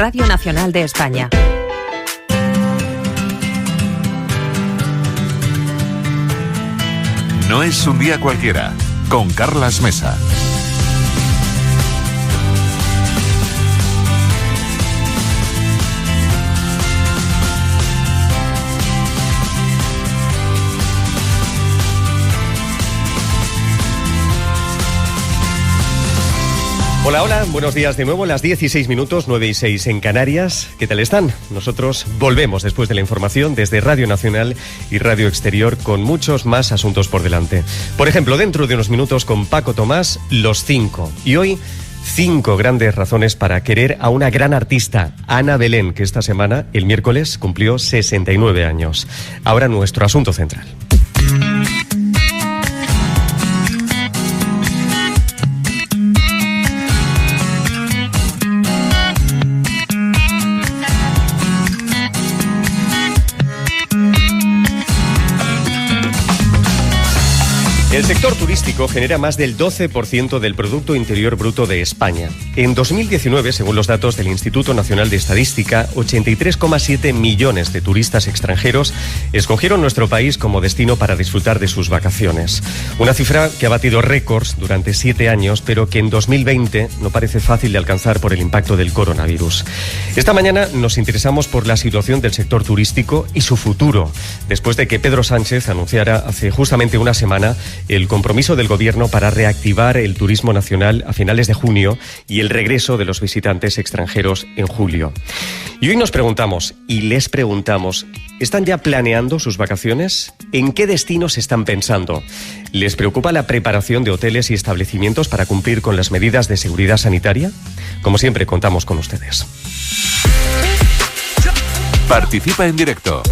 Radio Nacional de España. No es un día cualquiera, con Carlas Mesa. Hola, hola, buenos días de nuevo, las 16 minutos, 9:06 en Canarias. ¿Qué tal están? Nosotros volvemos después de la información desde Radio Nacional y Radio Exterior con muchos más asuntos por delante. Por ejemplo, dentro de unos minutos con Paco Tomás, Los 5. Y hoy, 5 grandes razones para querer a una gran artista, Ana Belén, que esta semana, el miércoles, cumplió 69 años. Ahora nuestro asunto central. El sector turístico genera más del 12% del Producto Interior Bruto de España. En 2019, según los datos del Instituto Nacional de Estadística, 83,7 millones de turistas extranjeros escogieron nuestro país como destino para disfrutar de sus vacaciones. Una cifra que ha batido récords durante 7 años, pero que en 2020 no parece fácil de alcanzar por el impacto del coronavirus. Esta mañana nos interesamos por la situación del sector turístico y su futuro, después de que Pedro Sánchez anunciara hace justamente una semana el compromiso del Gobierno para reactivar el turismo nacional a finales de junio y el regreso de los visitantes extranjeros en julio. Y hoy nos preguntamos, y les preguntamos, ¿están ya planeando sus vacaciones? ¿En qué destinos están pensando? ¿Les preocupa la preparación de hoteles y establecimientos para cumplir con las medidas de seguridad sanitaria? Como siempre, contamos con ustedes. Participa en directo.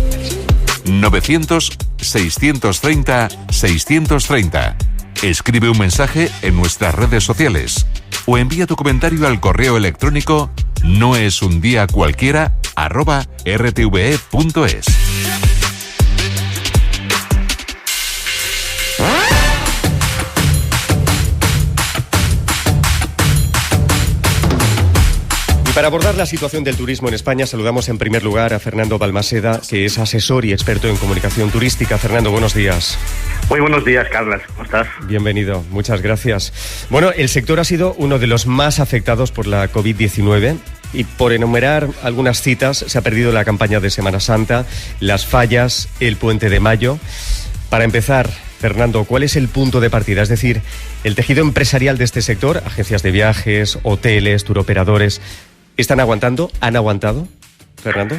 900-630-630. Escribe un mensaje en nuestras redes sociales o envía tu comentario al correo electrónico noesundiacualquiera@rtve.es. Para abordar la situación del turismo en España, saludamos en primer lugar a Fernando Balmaseda, que es asesor y experto en comunicación turística. Fernando, buenos días. Muy buenos días, Carlas. ¿Cómo estás? Bienvenido, muchas gracias. Bueno, el sector ha sido uno de los más afectados por la COVID-19 y por enumerar algunas citas, se ha perdido la campaña de Semana Santa, las fallas, el Puente de Mayo. Para empezar, Fernando, ¿cuál es el punto de partida? Es decir, el tejido empresarial de este sector, agencias de viajes, hoteles, turoperadores, ¿están aguantando? ¿Han aguantado, Fernando?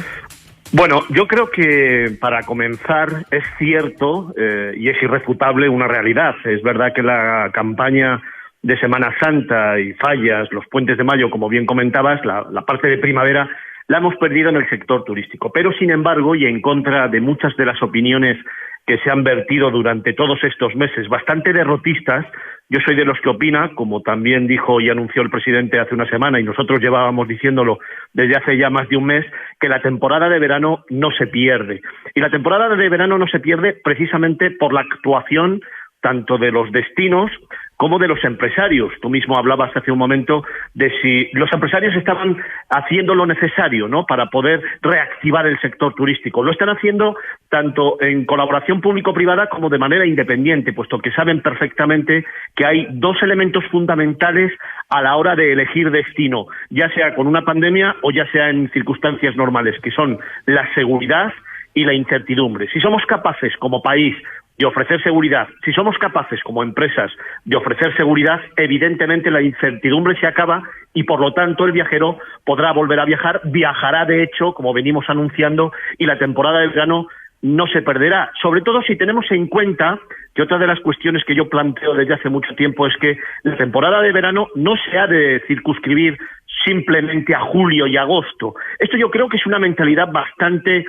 Bueno, yo creo que para comenzar es cierto y es irrefutable una realidad. Es verdad que la campaña de Semana Santa y fallas, los puentes de mayo, como bien comentabas, la parte de primavera la hemos perdido en el sector turístico. Pero, sin embargo, y en contra de muchas de las opiniones que se han vertido durante todos estos meses, bastante derrotistas, yo soy de los que opina, como también dijo y anunció el presidente hace una semana, y nosotros llevábamos diciéndolo desde hace ya más de un mes, que la temporada de verano no se pierde. Y la temporada de verano no se pierde precisamente por la actuación tanto de los destinos como de los empresarios. Tú mismo hablabas hace un momento de si los empresarios estaban haciendo lo necesario, ¿no?, para poder reactivar el sector turístico. Lo están haciendo tanto en colaboración público-privada como de manera independiente, puesto que saben perfectamente que hay dos elementos fundamentales a la hora de elegir destino, ya sea con una pandemia o ya sea en circunstancias normales, que son la seguridad y la incertidumbre. Si somos capaces como país de ofrecer seguridad, si somos capaces como empresas de ofrecer seguridad, evidentemente la incertidumbre se acaba y por lo tanto el viajero podrá volver a viajar, viajará de hecho, como venimos anunciando, y la temporada de verano no se perderá, sobre todo si tenemos en cuenta que otra de las cuestiones que yo planteo desde hace mucho tiempo es que la temporada de verano no se ha de circunscribir simplemente a julio y agosto. Esto yo creo que es una mentalidad bastante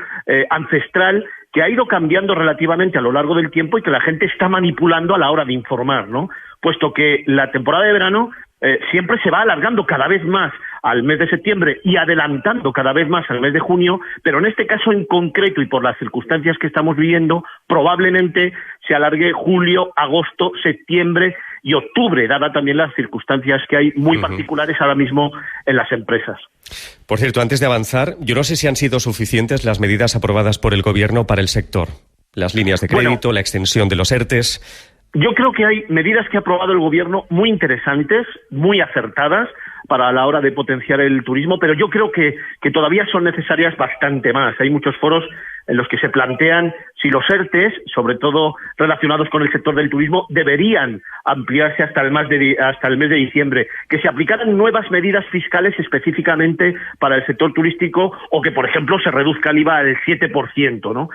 ancestral que ha ido cambiando relativamente a lo largo del tiempo y que la gente está manipulando a la hora de informar, ¿no? Puesto que la temporada de verano siempre se va alargando cada vez más al mes de septiembre y adelantando cada vez más al mes de junio, pero en este caso en concreto y por las circunstancias que estamos viviendo, probablemente se alargue julio, agosto, septiembre y octubre, dada también las circunstancias que hay muy particulares ahora mismo en las empresas. Por cierto, antes de avanzar, yo no sé si han sido suficientes las medidas aprobadas por el Gobierno para el sector. Las líneas de crédito, la extensión de los ERTEs. Yo creo que hay medidas que ha aprobado el Gobierno muy interesantes, muy acertadas para la hora de potenciar el turismo, pero yo creo que todavía son necesarias bastante más. Hay muchos foros en los que se plantean si los ERTEs, sobre todo relacionados con el sector del turismo, deberían ampliarse hasta el mes de diciembre, que se aplicaran nuevas medidas fiscales específicamente para el sector turístico o que, por ejemplo, se reduzca el IVA al 7%, ¿no?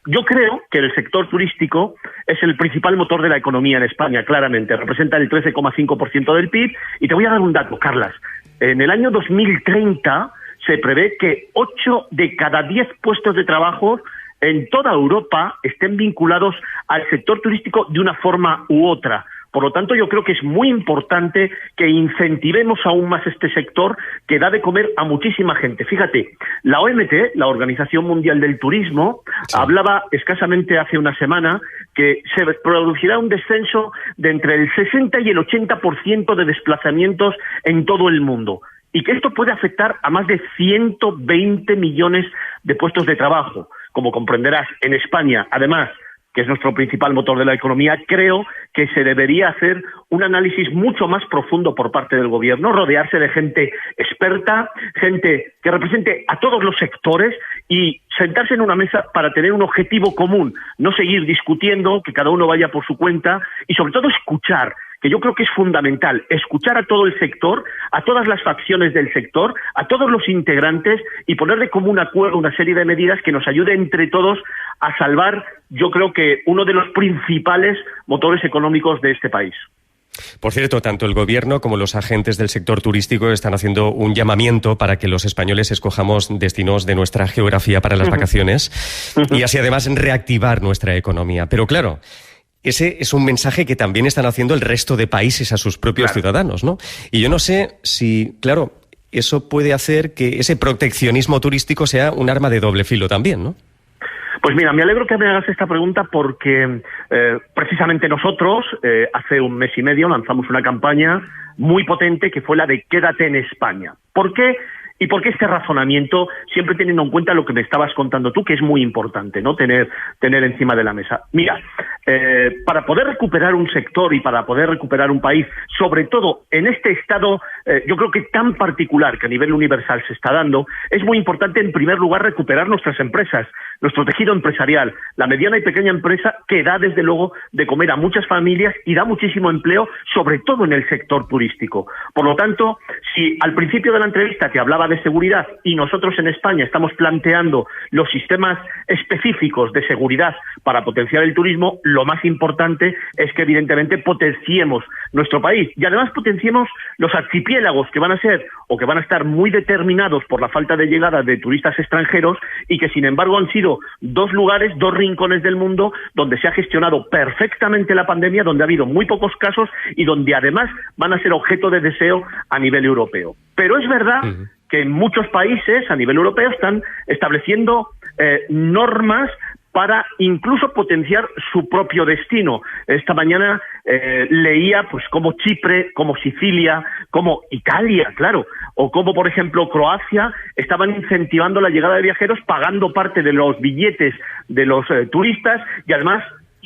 Yo creo que el sector turístico es el principal motor de la economía en España, claramente. Representa el 13,5% del PIB. Y te voy a dar un dato, Carlas. En el año 2030 se prevé que 8 de cada 10 puestos de trabajo en toda Europa estén vinculados al sector turístico de una forma u otra. Por lo tanto, yo creo que es muy importante que incentivemos aún más este sector que da de comer a muchísima gente. Fíjate, la OMT, la Organización Mundial del Turismo, hablaba escasamente hace una semana que se producirá un descenso de entre el 60 y el 80% de desplazamientos en todo el mundo, y que esto puede afectar a más de 120 millones de puestos de trabajo. Como comprenderás, en España, además, que es nuestro principal motor de la economía, creo que se debería hacer un análisis mucho más profundo por parte del Gobierno, rodearse de gente experta, gente que represente a todos los sectores y sentarse en una mesa para tener un objetivo común, no seguir discutiendo, que cada uno vaya por su cuenta y sobre todo escuchar, que yo creo que es fundamental, escuchar a todo el sector, a todas las facciones del sector, a todos los integrantes y poner de común acuerdo una serie de medidas que nos ayude entre todos a salvar, yo creo que uno de los principales motores económicos de este país. Por cierto, tanto el Gobierno como los agentes del sector turístico están haciendo un llamamiento para que los españoles escojamos destinos de nuestra geografía para las vacaciones y así además reactivar nuestra economía. Pero claro, ese es un mensaje que también están haciendo el resto de países a sus propios ciudadanos, ¿no? Y yo no sé si, claro, eso puede hacer que ese proteccionismo turístico sea un arma de doble filo también, ¿no? Pues mira, me alegro que me hagas esta pregunta porque precisamente nosotros hace un mes y medio lanzamos una campaña muy potente que fue la de Quédate en España. ¿Por qué? ¿Y por qué este razonamiento? Siempre teniendo en cuenta lo que me estabas contando tú, que es muy importante, ¿no? Tener encima de la mesa. Mira, para poder recuperar un sector y para poder recuperar un país, sobre todo en este estado, yo creo que tan particular que a nivel universal se está dando, es muy importante en primer lugar recuperar nuestras empresas, nuestro tejido empresarial, la mediana y pequeña empresa que da desde luego de comer a muchas familias y da muchísimo empleo, sobre todo en el sector turístico. Por lo tanto, si al principio de la entrevista te hablaba de seguridad y nosotros en España estamos planteando los sistemas específicos de seguridad para potenciar el turismo, lo más importante es que evidentemente potenciemos nuestro país y además potenciemos los archipiélagos que van a ser o que van a estar muy determinados por la falta de llegada de turistas extranjeros y que sin embargo han sido dos lugares, dos rincones del mundo donde se ha gestionado perfectamente la pandemia, donde ha habido muy pocos casos y donde además van a ser objeto de deseo a nivel europeo. Pero es verdad que en muchos países a nivel europeo están estableciendo normas para incluso potenciar su propio destino. Esta mañana leía pues como Chipre, como Sicilia, como Italia, claro, o como por ejemplo Croacia estaban incentivando la llegada de viajeros pagando parte de los billetes de los turistas y además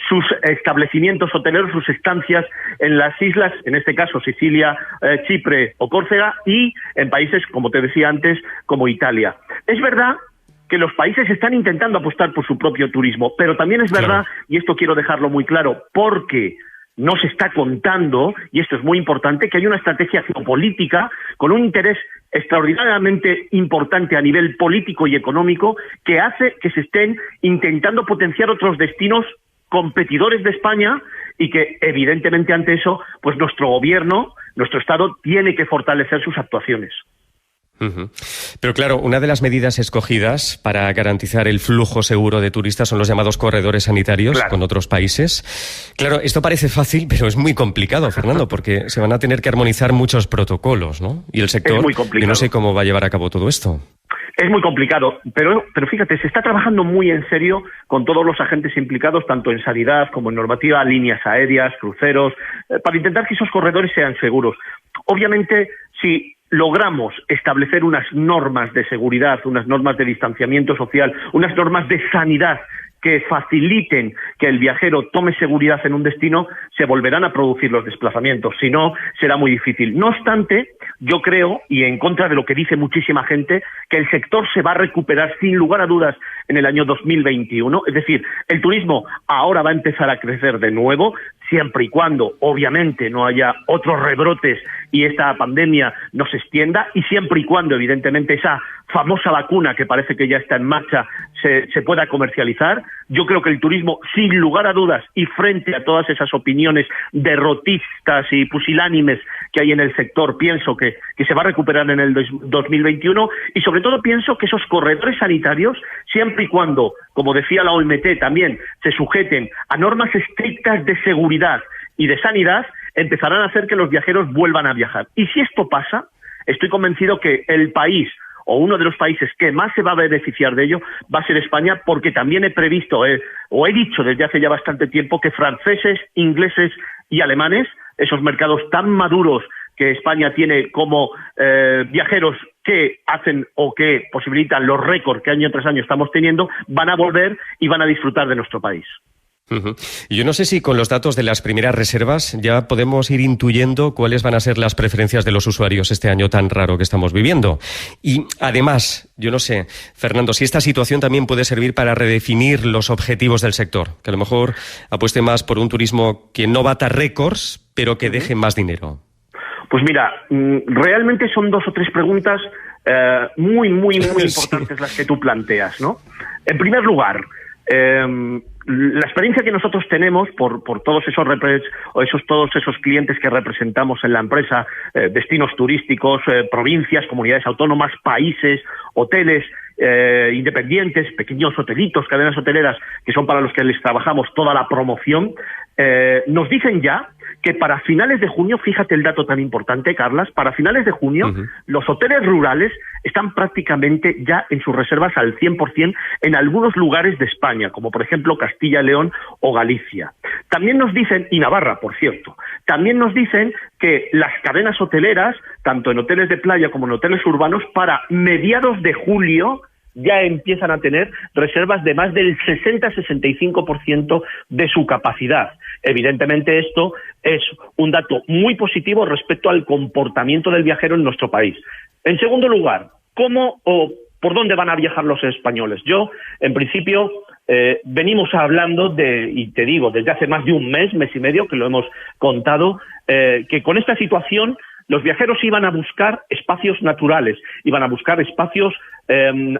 sus establecimientos hoteleros, sus estancias en las islas, en este caso Sicilia, Chipre o Córcega, y en países, como te decía antes, como Italia. Es verdad que los países están intentando apostar por su propio turismo, pero también es verdad, y esto quiero dejarlo muy claro, porque no se está contando, y esto es muy importante, que hay una estrategia geopolítica con un interés extraordinariamente importante a nivel político y económico que hace que se estén intentando potenciar otros destinos competidores de España y que evidentemente ante eso pues nuestro gobierno, nuestro Estado tiene que fortalecer sus actuaciones. Pero claro, una de las medidas escogidas para garantizar el flujo seguro de turistas son los llamados corredores sanitarios con otros países. Claro, esto parece fácil, pero es muy complicado, Fernando, porque se van a tener que armonizar muchos protocolos, ¿no? Y el sector, yo no sé cómo va a llevar a cabo todo esto. Es muy complicado, pero fíjate, se está trabajando muy en serio con todos los agentes implicados, tanto en sanidad como en normativa, líneas aéreas, cruceros, para intentar que esos corredores sean seguros. Obviamente, si logramos establecer unas normas de seguridad, unas normas de distanciamiento social, unas normas de sanidad que faciliten que el viajero tome seguridad en un destino, se volverán a producir los desplazamientos. Si no, será muy difícil. No obstante, yo creo, y en contra de lo que dice muchísima gente, que el sector se va a recuperar sin lugar a dudas en el año 2021. Es decir, el turismo ahora va a empezar a crecer de nuevo, siempre y cuando, obviamente, no haya otros rebrotes y esta pandemia no se extienda, y siempre y cuando, evidentemente, esa famosa vacuna que parece que ya está en marcha se pueda comercializar. Yo creo que el turismo, sin lugar a dudas, y frente a todas esas opiniones derrotistas y pusilánimes que hay en el sector, pienso que se va a recuperar en el 2021, y sobre todo pienso que esos corredores sanitarios, siempre y cuando, como decía la OMT también, se sujeten a normas estrictas de seguridad y de sanidad, empezarán a hacer que los viajeros vuelvan a viajar. Y si esto pasa, estoy convencido que el país, o uno de los países que más se va a beneficiar de ello, va a ser España, porque también he previsto, o he dicho desde hace ya bastante tiempo, que franceses, ingleses y alemanes, esos mercados tan maduros que España tiene como viajeros que hacen o que posibilitan los récords que año tras año estamos teniendo, van a volver y van a disfrutar de nuestro país. Yo no sé si con los datos de las primeras reservas ya podemos ir intuyendo cuáles van a ser las preferencias de los usuarios este año tan raro que estamos viviendo. Y además, yo no sé, Fernando, si esta situación también puede servir para redefinir los objetivos del sector, que a lo mejor apueste más por un turismo que no bata récords, pero que deje más dinero. Pues mira, realmente son 2 o 3 preguntas muy importantes las que tú planteas, ¿no? En primer lugar, la experiencia que nosotros tenemos por todos esos clientes que representamos en la empresa, destinos turísticos, provincias, comunidades autónomas, países, hoteles independientes, pequeños hotelitos, cadenas hoteleras, que son para los que les trabajamos toda la promoción, nos dicen ya que para finales de junio, fíjate el dato tan importante, Carlas, para finales de junio, los hoteles rurales están prácticamente ya en sus reservas al 100% en algunos lugares de España, como por ejemplo Castilla y León o Galicia. También nos dicen, y Navarra, por cierto, también nos dicen que las cadenas hoteleras, tanto en hoteles de playa como en hoteles urbanos, para mediados de julio ya empiezan a tener reservas de más del 60-65% de su capacidad. Evidentemente esto es un dato muy positivo respecto al comportamiento del viajero en nuestro país. En segundo lugar, ¿cómo o por dónde van a viajar los españoles? Yo, en principio, venimos hablando y te digo, desde hace más de un mes y medio, que lo hemos contado, que con esta situación los viajeros iban a buscar espacios naturales, iban a buscar espacios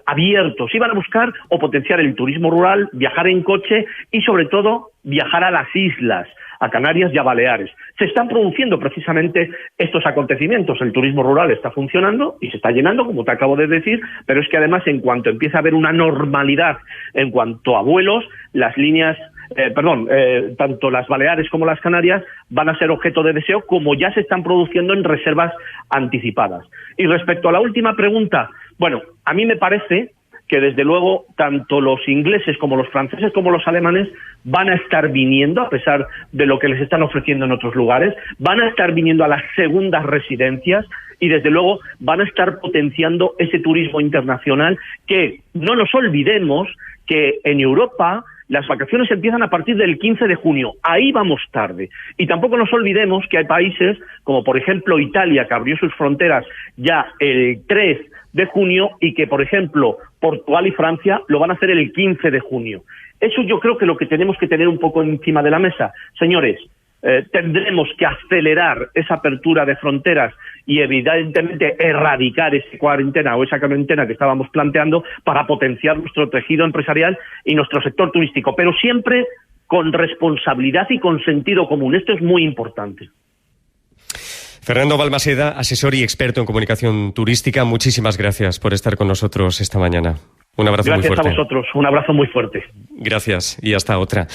abiertos, iban a buscar o potenciar el turismo rural, viajar en coche y sobre todo viajar a las islas, a Canarias y a Baleares. Se están produciendo precisamente estos acontecimientos. El turismo rural está funcionando y se está llenando, como te acabo de decir, pero es que además, en cuanto empieza a haber una normalidad en cuanto a vuelos, las líneas tanto las Baleares como las Canarias van a ser objeto de deseo, como ya se están produciendo en reservas anticipadas. Y respecto a la última pregunta, bueno, a mí me parece que desde luego tanto los ingleses como los franceses como los alemanes van a estar viniendo, a pesar de lo que les están ofreciendo en otros lugares, van a estar viniendo a las segundas residencias y desde luego van a estar potenciando ese turismo internacional, que no nos olvidemos que en Europa las vacaciones empiezan a partir del 15 de junio. Ahí vamos tarde. Y tampoco nos olvidemos que hay países, como por ejemplo Italia, que abrió sus fronteras ya el 3 de junio, y que, por ejemplo, Portugal y Francia lo van a hacer el 15 de junio. Eso yo creo que lo que tenemos que tener un poco encima de la mesa. Señores, tendremos que acelerar esa apertura de fronteras y evidentemente erradicar esa cuarentena que estábamos planteando para potenciar nuestro tejido empresarial y nuestro sector turístico, pero siempre con responsabilidad y con sentido común. Esto es muy importante. Fernando Balmaseda, asesor y experto en comunicación turística, muchísimas gracias por estar con nosotros esta mañana. Un abrazo muy fuerte. Gracias a vosotros, un abrazo muy fuerte. Gracias y hasta otra.